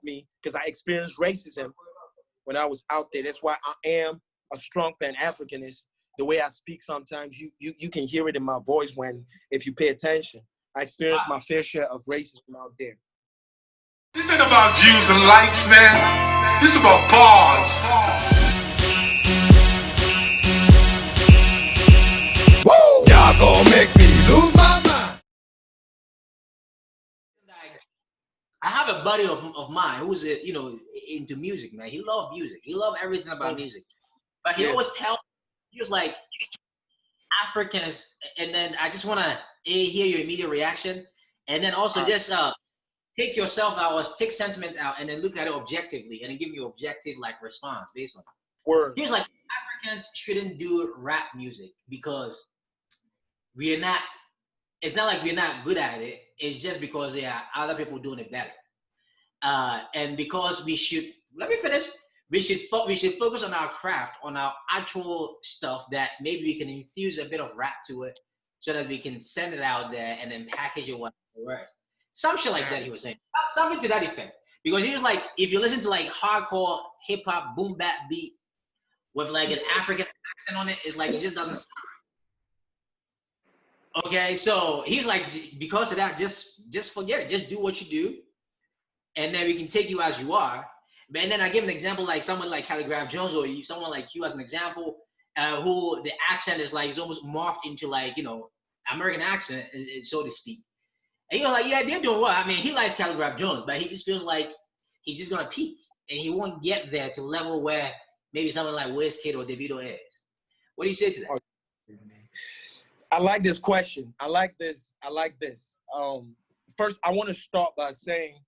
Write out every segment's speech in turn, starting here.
me because I experienced racism when I was out there. That's why I am a strong Pan-Africanist. The way I speak sometimes, you can hear it in my voice if you pay attention. I experienced my fair share of racism out there. This ain't about views and likes, man. This is about bars. Woo! Y'all gon' make me lose my mind. I have a buddy of mine who's into music, man. He loved music. He loved everything about music. But he always he was like, Africans, and then I just want to hear your immediate reaction, and then also just take yourself out, or take sentiments out, and then look at it objectively, and then give you objective response based on it. Word. He was like, Africans shouldn't do rap music because we are not. It's not like we're not good at it. It's just because there are other people doing it better, and because we should. Let me finish. We should focus on our craft, on our actual stuff that maybe we can infuse a bit of rap to it, so that we can send it out there and then package it with words. Some shit like that he was saying. Something to that effect. Because he was like, if you listen to hardcore hip hop boom bap beat with an African accent on it, it's like it just doesn't sound right. Okay, so he's like, because of that, just forget it. Just do what you do, and then we can take you as you are. And then I give an example someone like Calligraph Jones, or someone like you as an example, who the accent is it's almost morphed into American accent, so to speak. And you're like, yeah, they're doing well. I mean, he likes Calligraph Jones, but he just feels like he's just gonna peak, and he won't get there to level where maybe someone like Wizkid or Davido is. What do you say to that? I like this question. I like this. First, I want to start by saying,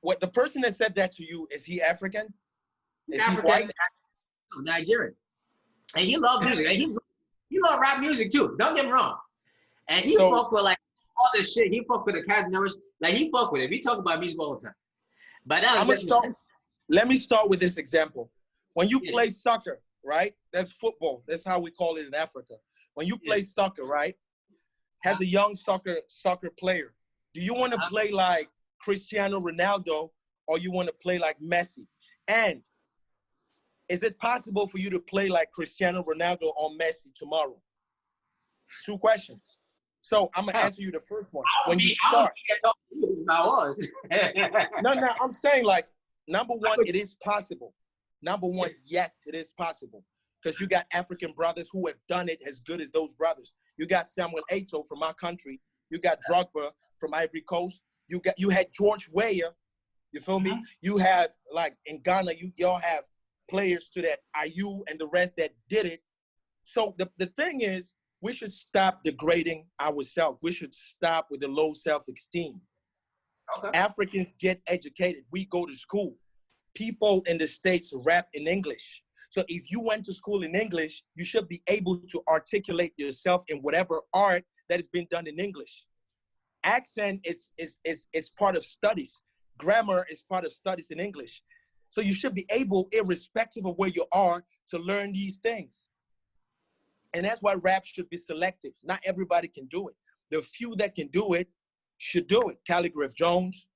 what the person that said that to you, is he African? Is African, he white? Nigerian. And he loves music. And he loves rap music too. Don't get me wrong. And he fuck with all this shit. He fuck with the cat numbers. He fuck with it. We talk about music all the time. But let me start with this example. When you play soccer, right? That's football. That's how we call it in Africa. When you play soccer, right? As a young soccer player, do you want to play like Cristiano Ronaldo, or you want to play like Messi? And is it possible for you to play like Cristiano Ronaldo or Messi tomorrow? 2 questions. So I'm gonna answer you the first one. When you start, no, I'm saying number one, it is possible. Number one, yes, it is possible, because you got African brothers who have done it as good as those brothers. You got Samuel Eto'o from our country. You got Drogba from Ivory Coast. You had George Weah. You feel me? You have in Ghana, y'all have players to that Ayew and the rest that did it. So the thing is, we should stop degrading ourselves. We should stop with the low self-esteem. Okay. Africans get educated. We go to school. People in the States rap in English. So if you went to school in English, you should be able to articulate yourself in whatever art that has been done in English. Accent is part of studies. Grammar is part of studies in English. So you should be able, irrespective of where you are, to learn these things. And that's why rap should be selective. Not everybody can do it. The few that can do it should do it. Calligraph Jones,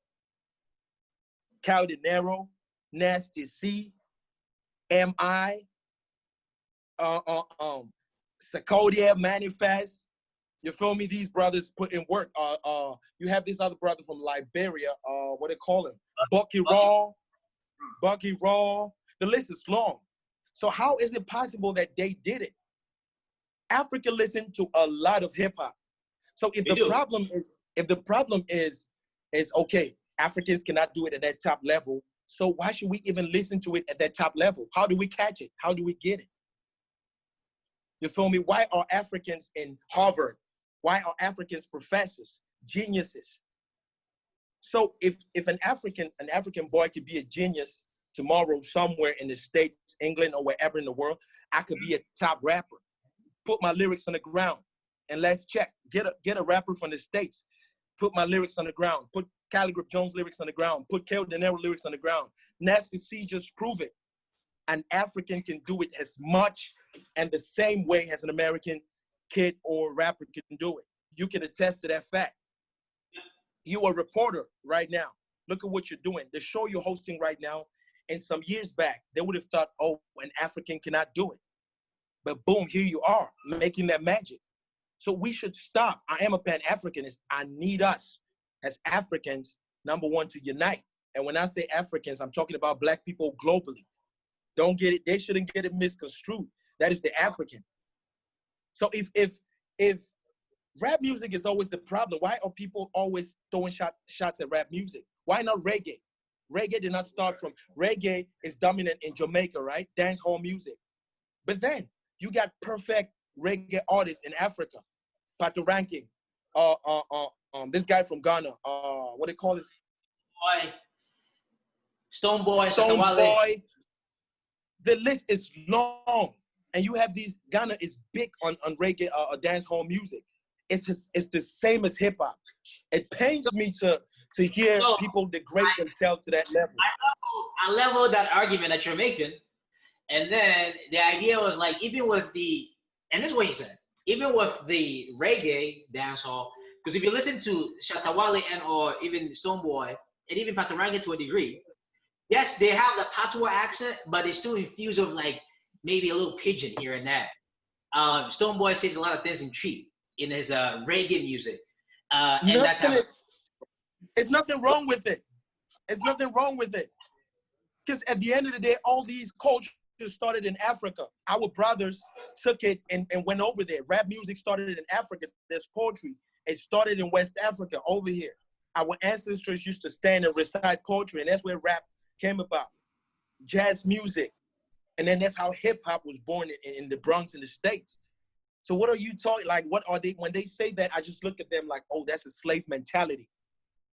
Cal De Niro, Nasty C, M.I., Sarkodia, Manifest. You feel me? These brothers put in work. You have this other brother from Liberia. What they call him? Bucky Raw. The list is long. So how is it possible that they did it? Africa listened to a lot of hip hop. So if the problem is okay, Africans cannot do it at that top level. So why should we even listen to it at that top level? How do we catch it? How do we get it? You feel me? Why are Africans in Harvard? Why are Africans professors, geniuses? So if an African boy could be a genius tomorrow somewhere in the States, England, or wherever in the world, I could be a top rapper. Put my lyrics on the ground and let's check. Get a rapper from the States. Put my lyrics on the ground. Put Calligraph Jones lyrics on the ground. Put Cal De Niro lyrics on the ground. Nasty C, just prove it. An African can do it as much and the same way as an American kid or rapper can do it. You can attest to that fact. You are a reporter right now. Look at what you're doing. The show you're hosting right now, and some years back, they would have thought, oh, an African cannot do it. But boom, here you are, making that magic. So we should stop. I am a Pan-Africanist. I need us as Africans, number one, to unite. And when I say Africans, I'm talking about Black people globally. Don't get it. They shouldn't get it misconstrued. That is the African. So if rap music is always the problem, why are people always throwing shots at rap music? Why not reggae? Reggae did not start from, reggae is dominant in Jamaica, right? Dance hall music. But then you got perfect reggae artists in Africa. Pato Ranking, this guy from Ghana, what they call this? Boy. Stone Boy. The list is long. And you have these, Ghana is big on reggae, dance hall music. It's the same as hip hop. It pains me to hear people degrade themselves to that level. I level that argument that you're making. And then the idea was like, even with the, and this is what he said, even with the reggae dancehall, because if you listen to Shatta Wale and or even Stonebwoy, and even Patoranking to a degree, yes, they have the patois accent, but they still infuse of like maybe a little pidgin here and there. Stonebwoy says a lot of things in Tree in his reggae music. And that's how it's nothing wrong with it. It's nothing wrong with it. Because at the end of the day, all these cultures started in Africa. Our brothers took it and went over there. Rap music started in Africa. There's poetry. It started in West Africa, over here. Our ancestors used to stand and recite poetry, and that's where rap came about. Jazz music. And then that's how hip hop was born in the Bronx in the States. So what are you talking, like, what are they, when they say that, I just look at them like, oh, that's a slave mentality.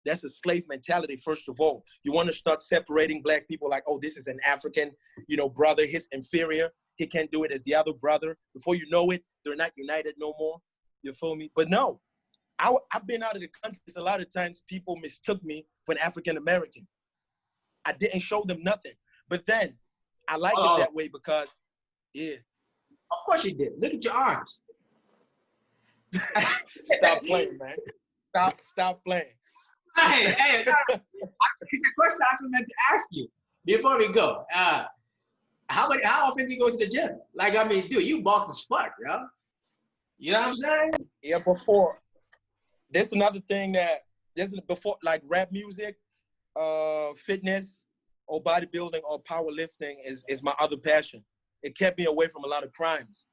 That's a slave mentality, first of all. You want to start separating Black people like, oh, this is an African, brother, he's inferior. He can't do it as the other brother. Before you know it, they're not united no more. You feel me? But no, I've been out of the country. A lot of times people mistook me for an African-American. I didn't show them nothing. But then I like it that way because, yeah. Of course you did. Look at your arms. Stop playing, man. Stop playing. Hey, it's a question I actually meant to ask you before we go. How often do you go to the gym? Like, I mean, dude, you bulk the spark, bro. You know what I'm saying? Yeah, before. There's another thing before, like rap music, fitness, or bodybuilding, or powerlifting is my other passion. It kept me away from a lot of crimes.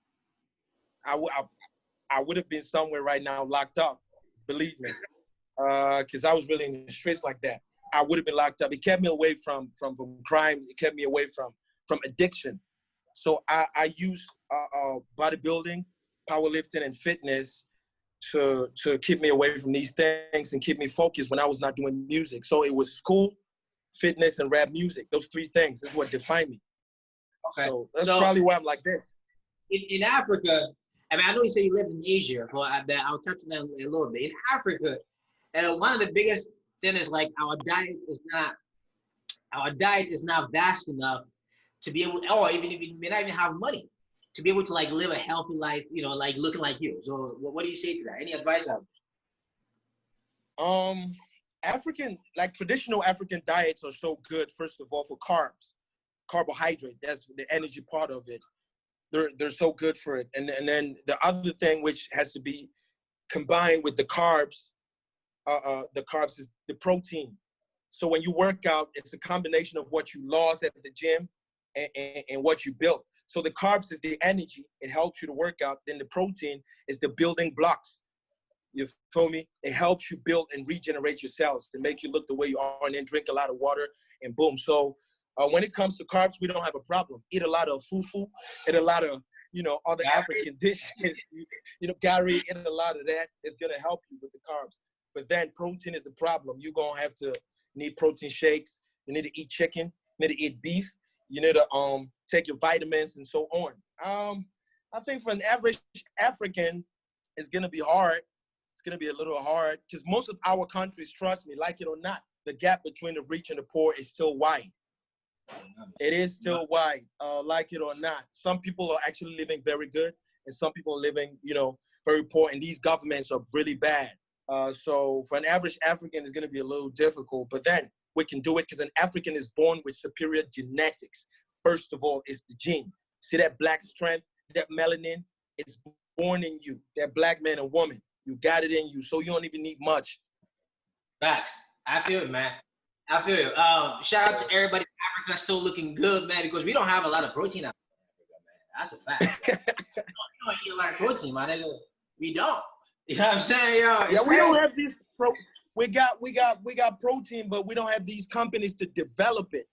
I would have been somewhere right now locked up, believe me. Because I was really in the streets like that. I would have been locked up. It kept me away from crime. It kept me away from addiction. So I use bodybuilding, powerlifting, and fitness to keep me away from these things and keep me focused when I was not doing music. So it was school, fitness, and rap music. Those three things is what defined me. Okay. So that's probably why I'm like this. In Africa, I mean, I know you say you lived in Asia, but I'll touch on that a little bit. In Africa, one of the biggest things is like our diet is not vast enough to be able, or even if you may not even have money, to be able to like live a healthy life, like looking like you. So what do you say to that? Any advice out there? African, like traditional African diets are so good, first of all, for carbs, carbohydrate, that's the energy part of it. They're so good for it. And then the other thing which has to be combined with the carbs is the protein. So when you work out, it's a combination of what you lost at the gym and what you built. So the carbs is the energy. It helps you to work out. Then the protein is the building blocks. You feel me? It helps you build and regenerate your cells to make you look the way you are, and then drink a lot of water and boom. So when it comes to carbs, we don't have a problem. Eat a lot of fufu, eat a lot of, other African dishes, Gary, eat a lot of that. It's going to help you with the carbs. But then protein is the problem. You're going to have to need protein shakes. You need to eat chicken. You need to eat beef. You need to take your vitamins and so on. I think for an average African, it's going to be hard. It's going to be a little hard because most of our countries, trust me, like it or not, the gap between the rich and the poor is still wide. It is still wide, like it or not. Some people are actually living very good and some people are living, very poor, and these governments are really bad. So for an average African, it's going to be a little difficult. But then we can do it because an African is born with superior genetics. First of all, it's the gene. See that black strength, that melanin, it's born in you. That black man and woman, you got it in you, so you don't even need much. Facts. I feel it, man. I feel it. Shout out to everybody in Africa still looking good, man, because we don't have a lot of protein out in Africa, man. That's a fact. we don't eat a lot of protein, my nigga. We don't. You know what I'm saying, yo? Yeah, we don't have these. We got protein, but we don't have these companies to develop it.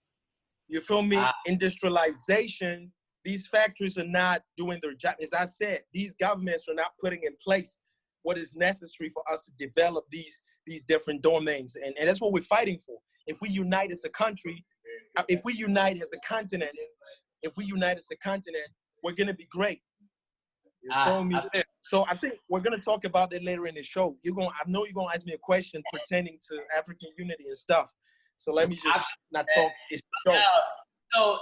You feel me? Industrialization. These factories are not doing their job. As I said, these governments are not putting in place what is necessary for us to develop these different domains, and that's what we're fighting for. If we unite as a country, if we unite as a continent, we're gonna be great. You feel me? So I think we're gonna talk about that later in the show. I know you're gonna ask me a question pertaining to African unity and stuff. So let me just not talk. It's the show. So,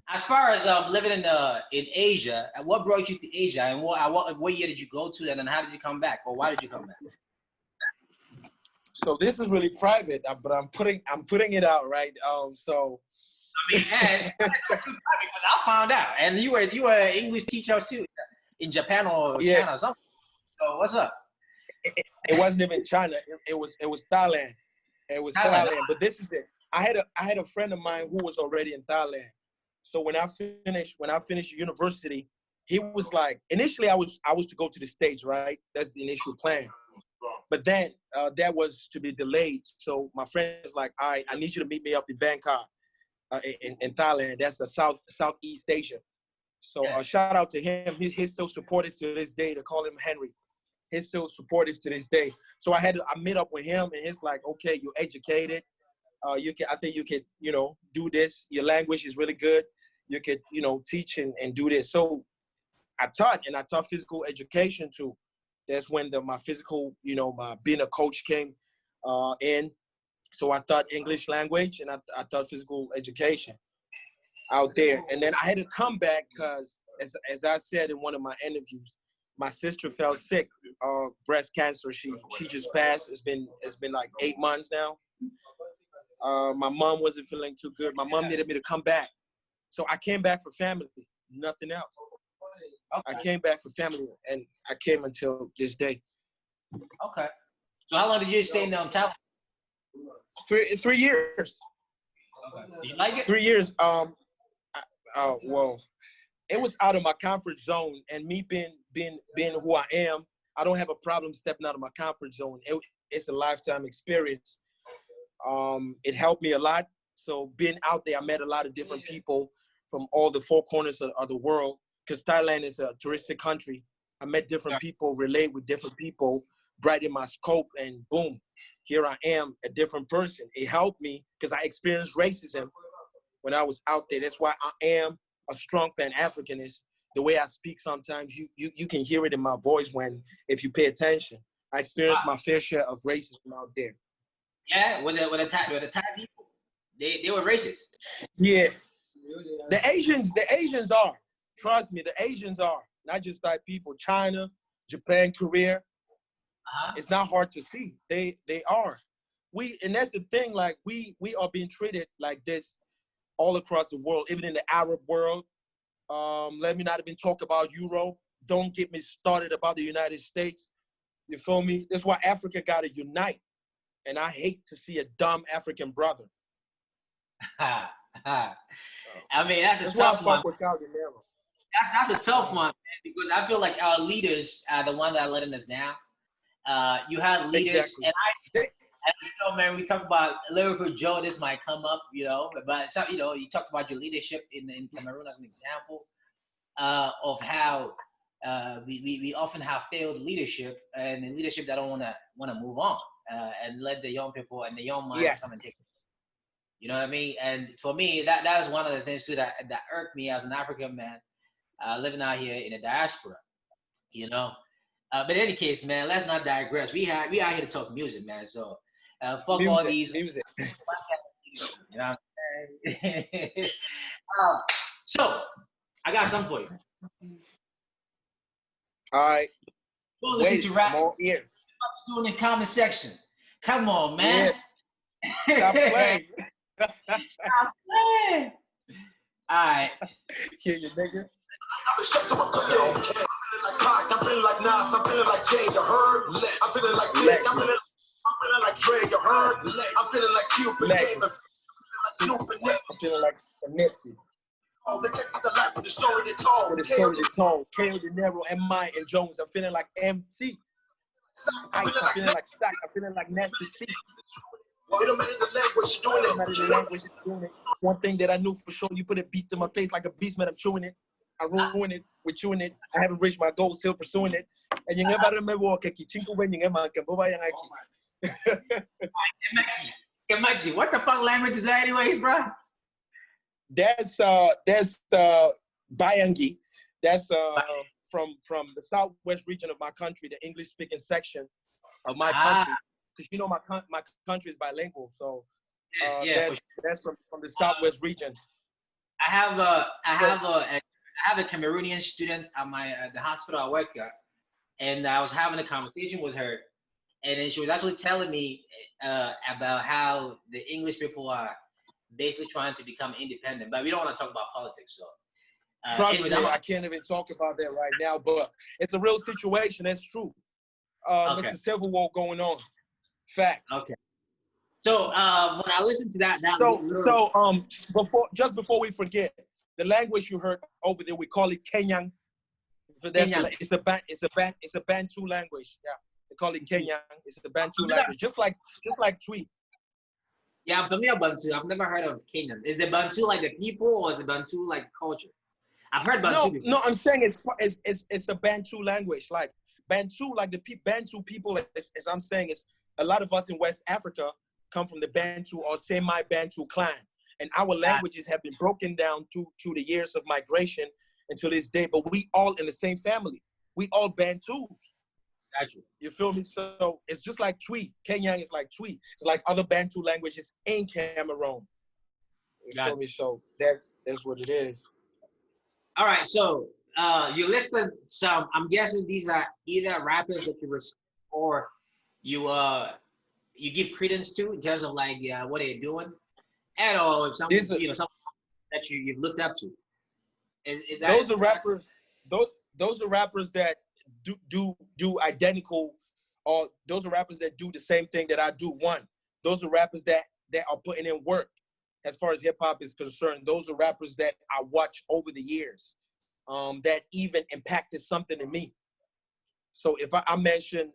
as far as living in Asia, what brought you to Asia, and what year did you go to, and then how did you come back, or why did you come back? So this is really private, but I'm putting it out, right? So. I mean, and because I found out, and you were an English teacher too in Japan or China or something. So what's up? It wasn't even China. It was Thailand. It was Thailand. But this is it. I had a friend of mine who was already in Thailand. So when I finished university, he was like, initially I was to go to the States, right? That's the initial plan. But then that was to be delayed. So my friend was like, all right, I need you to meet me up in Bangkok. In Thailand, that's the Southeast Asia. So shout out to him. He's still supportive to this day. They call him Henry. He's still supportive to this day. So I met up with him, and he's like, okay, you're educated. I think you could, do this. Your language is really good. You could, teach and do this. So I taught physical education too. That's when my physical, my being a coach came in. So I taught English language, and I taught physical education out there. And then I had to come back because, as I said in one of my interviews, my sister fell sick, breast cancer. She just passed. It's been like 8 months now. My mom wasn't feeling too good. My mom needed me to come back. So I came back for family, nothing else. I came back for family, and I came until this day. Okay. So how long did you stay in Thailand? 3 years. Okay. Did you like it? 3 years. Well, it was out of my comfort zone, and me being who I am, I don't have a problem stepping out of my comfort zone. It's a lifetime experience. It helped me a lot. So being out there, I met a lot of different people from all the four corners of the world, because Thailand is a touristic country. I met different people, relate with different people, brighten my scope, and boom, here I am, a different person. It helped me because I experienced racism when I was out there. That's why I am a strong Pan-Africanist. The way I speak sometimes, you can hear it in my voice if you pay attention. I experienced my fair share of racism out there. Yeah, with the Thai people, they were racist. Yeah, the Asians are. Trust me, the Asians are. Not just Thai people. China, Japan, Korea. It's not hard to see. They are. And that's the thing. Like we are being treated like this all across the world, even in the Arab world. Let me not even talk about Europe. Don't get me started about the United States. You feel me? That's why Africa got to unite. And I hate to see a dumb African brother. I mean, that's a tough one. That's a tough one, man, because I feel like our leaders are the ones that are letting us down. You had leaders, and man, we talk about Lyrical Joe. This might come up, but you talked about your leadership in Cameroon as an example of how we often have failed leadership, and the leadership that don't want to move on and let the young people and the young minds come and take it. You know what I mean? And for me, that is one of the things too that irked me as an African man living out here in the diaspora. But in any case, man, let's not digress. We out here to talk music, man. So fuck music, all these music. You know what I'm saying? So I got something for you. All right. Go listen to rap. Do in the comment section. Come on, man. Stop playing. Stop playing. All right. Hear you, nigga. I'm feeling like Pac, I'm feeling like Nas, I'm feeling like Jay, you heard? I'm feeling like Big, I'm feeling like Dre, you heard? I'm feeling like Cupid, Game, I'm feeling like Snoop and Nick. I'm feeling like a Nipsey. Oh, they get to the life with the story they told. With the story they told. K.O. De Niro, M.I. and Jones. I'm feeling like MC. I'm feeling like Sack. I'm feeling like Nasty C. It don't matter the language, you're doing It don't matter the language, you're doing it. One thing that I knew for sure, you put a beat to my face like a beast, man, I'm chewing it. I ruin it, we're chewing it. I haven't reached my goal, still pursuing it. And you never remember what What the fuck language is that anyways, bro? That's Bayangi. That's from the southwest region of my country, the English speaking section of my country. Because you know my country is bilingual, so that's from the southwest region. I have a Cameroonian student at the hospital I work at, and I was having a conversation with her, and then she was actually telling me about how the English people are basically trying to become independent, but we don't want to talk about politics, so. Trust me, I can't even talk about that right now, but it's a real situation. That's true. There's a civil war going on. Fact. Okay. So when I listened to that before we forget, the language you heard over there, we call it Kenyang. So it's a Bantu language. Yeah, they call it Kenyang. It's a Bantu language, just like Twi. Yeah, I'm familiar with Bantu. I've never heard of Kenyan. Is the Bantu like the people, or is the Bantu like culture? I've heard Bantu before. No, I'm saying it's a Bantu language. Like Bantu, like the Bantu people, as I'm saying, it's a lot of us in West Africa come from the Bantu or semi-Bantu clan. And our languages have been broken down through the years of migration until this day. But we all in the same family. We all Bantus. Gotcha. You feel me? So it's just like Twi. Kenyang is like Twi. It's like other Bantu languages in Cameroon. You feel me? So that's what it is. All right. So you listed some. I'm guessing these are either rappers that you respect or you give credence to in terms of like what they're doing, and or something something that you've looked up to. Is that those are rappers? Those are rappers that do identical, or those are rappers that do the same thing that I do. One, those are rappers that are putting in work. As far as hip hop is concerned, those are rappers that I watch over the years, that even impacted something in me. So if I mention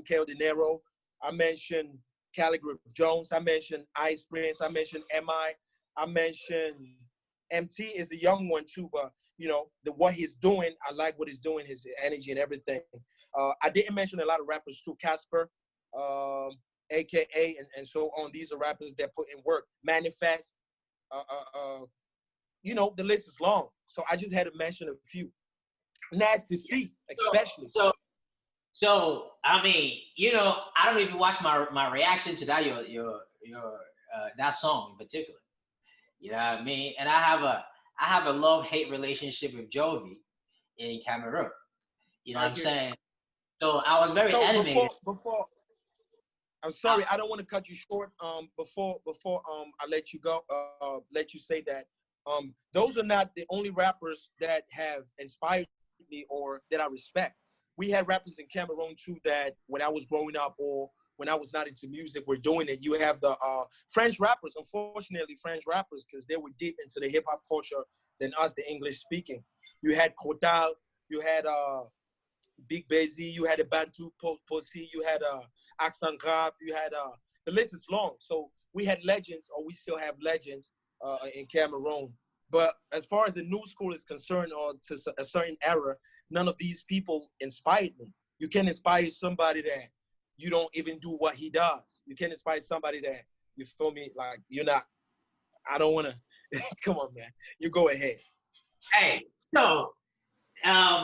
K.O. De Niro, I mentioned Calligraph Jones, I mentioned Ice Prince, I mentioned M.I., I mentioned MT is a young one too, but what he's doing, I like what he's doing, his energy and everything. I didn't mention a lot of rappers too. Casper, AKA, and so on. These are rappers that put in work. Manifest, the list is long. So I just had to mention a few. Nasty C, especially. So I mean, I don't know if you watched my reaction to that your that song in particular. You know what I mean? And I have a love-hate relationship with Jovi in Cameroon. You know what I'm saying? So I was very animated. Before I'm sorry, I don't want to cut you short. Before I let you go, let you say that. Those are not the only rappers that have inspired me or that I respect. We had rappers in Cameroon too that when I was growing up or when I was not into music were doing it. You have the French rappers, unfortunately French rappers, because they were deep into the hip hop culture than us, the English speaking. You had Kotal, you had Big Bazy, you had a Bantu Posse, you had Accent Grave, you had the list is long. So we had legends, or we still have legends in Cameroon. But as far as the new school is concerned, or to a certain era, none of these people inspired me. You can't inspire somebody that you don't even do what he does. You can't inspire somebody that, you feel me, like you're not, I don't want to, come on, man. You go ahead. Hey, so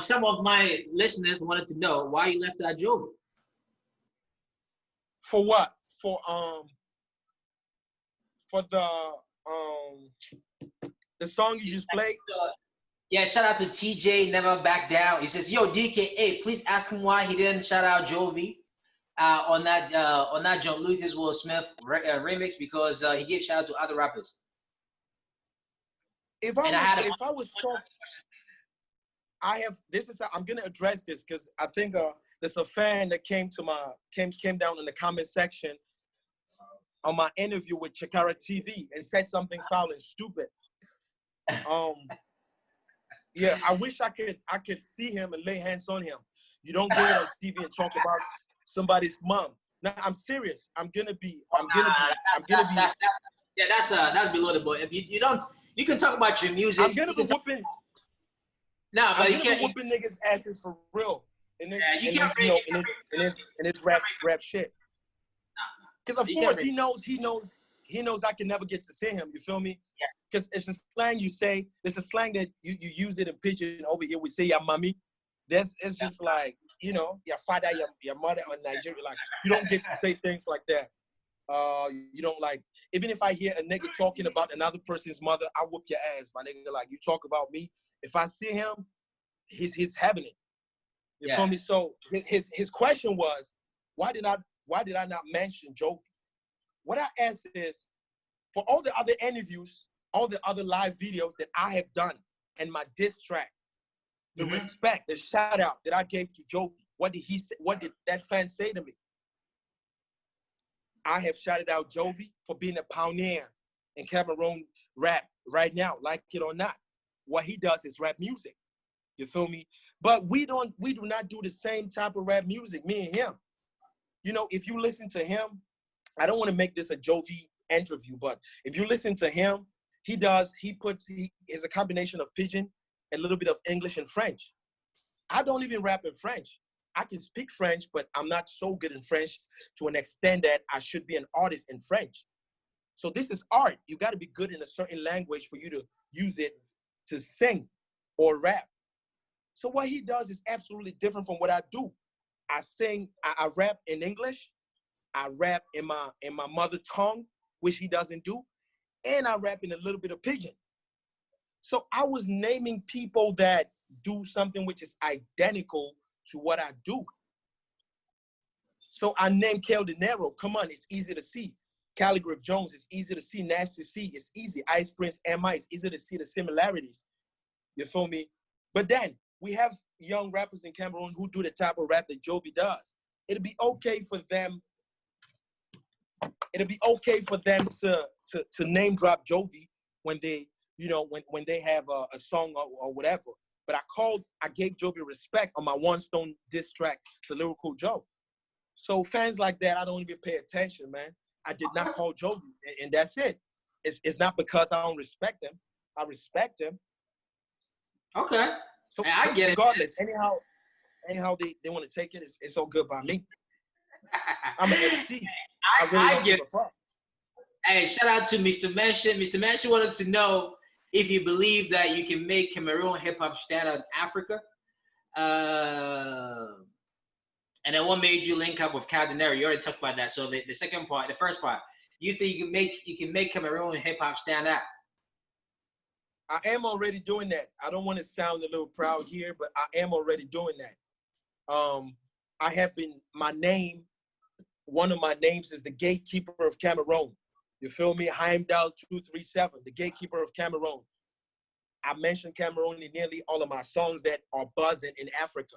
some of my listeners wanted to know why you left that Jovi. For what? For the song you just played? Yeah, shout out to TJ, Never Back Down. He says, yo, DK, please ask him why he didn't shout out Jovi. on that John Lucas Will Smith remix because he gave shout out to other rappers. If I was talking, I'm gonna address this because I think there's a fan that came down in the comment section on my interview with Chikara TV and said something foul and stupid. Yeah, I wish I could see him and lay hands on him. You don't go on TV and talk about somebody's mom. No, I'm serious. I'm gonna be. Yeah, that's below the boy. If you don't, you can talk about your music. I'm gonna be whooping. No, but I'm gonna be whooping niggas' asses for real. In this rap shit. Because of course he knows I can never get to see him. You feel me? Yeah. Because it's a slang you say. It's a slang that you use it in pidgin. Over here we say "ya mommy." It's just like, you know, your father, your mother on Nigeria. Like, you don't get to say things like that. You don't, like, even if I hear a nigga talking about another person's mother, I whoop your ass, my nigga. Like, you talk about me. If I see him, he's having it. You feel me? So his question was, why did I not mention Jovi? What I asked is, for all the other interviews, all the other live videos that I have done, and my diss track, the respect, the shout out that I gave to Jovi, what did he say? What did that fan say to me? I have shouted out Jovi for being a pioneer in Cameroon rap right now, like it or not. What he does is rap music. You feel me? But we do not do the same type of rap music, me and him. You know, if you listen to him, I don't want to make this a Jovi interview, but if you listen to him, he is a combination of pidgin, a little bit of English and French. I don't even rap in French. I can speak French, but I'm not so good in French to an extent that I should be an artist in French. So this is art. You got to be good in a certain language for you to use it to sing or rap. So what he does is absolutely different from what I do. I rap in English. I rap in my mother tongue, which he doesn't do. And I rap in a little bit of pidgin. So I was naming people that do something which is identical to what I do. So I named Kel De Niro. Come on, it's easy to see. Calligraph Jones, it's easy to see. Nasty C, it's easy. Ice Prince, M.I., it's easy to see the similarities. You feel me? But then we have young rappers in Cameroon who do the type of rap that Jovi does. It'll be okay for them. It'll be okay for them to name drop Jovi when they, you know, when they have a song or whatever. But I gave Jovi respect on my One Stone diss track to Lyrical Joe. So fans like that, I don't even pay attention, man. I did not call Jovi, and that's it. It's not because I don't respect him. I respect him. Okay. So I get regardless, anyhow they want to take it, it's all good by me. I'm an MC. I get it. Hey, shout out to Mr. Mansion. Mr. Mansion wanted to know if you believe that you can make Cameroon hip hop stand out in Africa. And then what made you link up with Cal De Niro? You already talked about that. So the second part, the first part, you think you can make Cameroon hip hop stand out? I am already doing that. I don't want to sound a little proud here, but I am already doing that. I have been, one of my names is the gatekeeper of Cameroon. You feel me? Heimdall 237, the gatekeeper of Cameroon. I mentioned Cameroon in nearly all of my songs that are buzzing in Africa,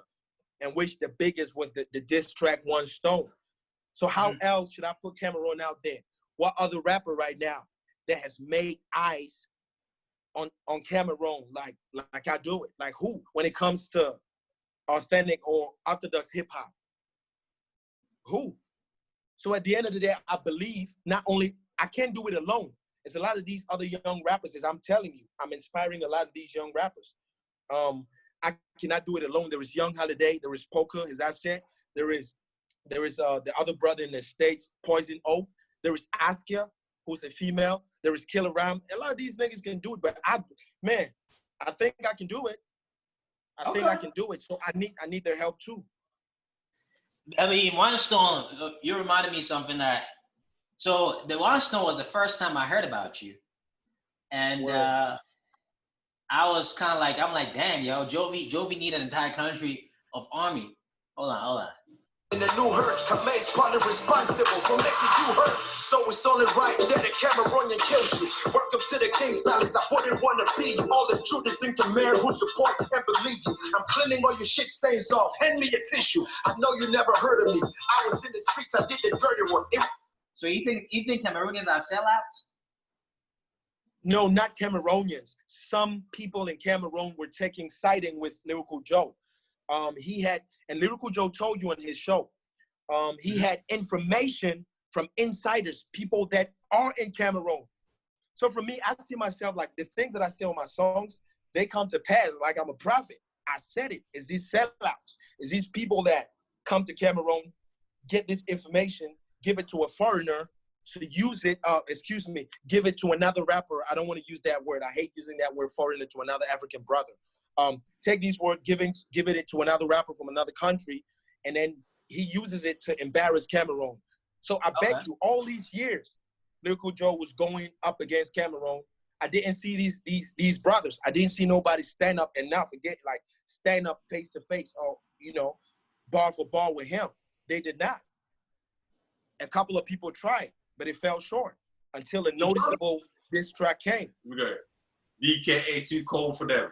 and which the biggest was the diss track One Stone. So how else should I put Cameroon out there? What other rapper right now that has made eyes on Cameroon like I do it? Like who when it comes to authentic or orthodox hip hop? Who? So at the end of the day, I believe not only I can't do it alone. There's a lot of these other young rappers, as I'm telling you, I'm inspiring a lot of these young rappers. I cannot do it alone. There is Young Holiday, there is Poker, as I said. There is the other brother in the States, Poison Oak. There is Askia, who's a female. There is Killer Ram. A lot of these niggas can do it, but I think I can do it. I think I can do it. So I need their help too. I mean, One Stone, you reminded me of something that, so the One Stone was the first time I heard about you. And I was kind of like, I'm like, damn, yo, Jovi need an entire country of army. Hold on. In the new hurt, Kame's partly responsible for making you hurt. So it's only right that a Cameroonian kills you. Welcome to the King's Palace. I wouldn't want to be you. All the truth is in Khmer who support and believe you. I'm cleaning all your shit stains off. Hand me a tissue. I know you never heard of me. I was in the streets. I did the dirty work. So you think Cameroonians are sellouts? No, not Cameroonians. Some people in Cameroon were taking siding with Lyrical Joe. And Lyrical Joe told you in his show, he had information from insiders, people that are in Cameroon. So for me, I see myself like the things that I say on my songs, they come to pass like I'm a prophet. I said it. It's these sellouts. It's these people that come to Cameroon, get this information, give it to a foreigner to use it, give it to another rapper. I don't want to use that word. I hate using that word foreigner to another African brother. Take these words, give it to another rapper from another country, and then he uses it to embarrass Cameroon. So I bet you all these years, Lyrical Joe was going up against Cameroon. I didn't see these brothers. I didn't see nobody stand up enough to stand up face to face or, bar for bar with him. They did not. A couple of people tried, but it fell short until a noticeable diss track came. Okay. DKA too cold for them.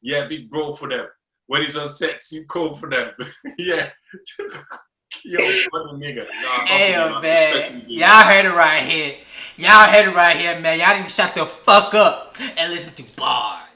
Yeah, big bro for them. When he's on set, too cold for them. Yeah. Yo, funny nigga. Nah, hey, man. Y'all heard it right here. Y'all heard it right here, man. Y'all need to shut the fuck up and listen to bars.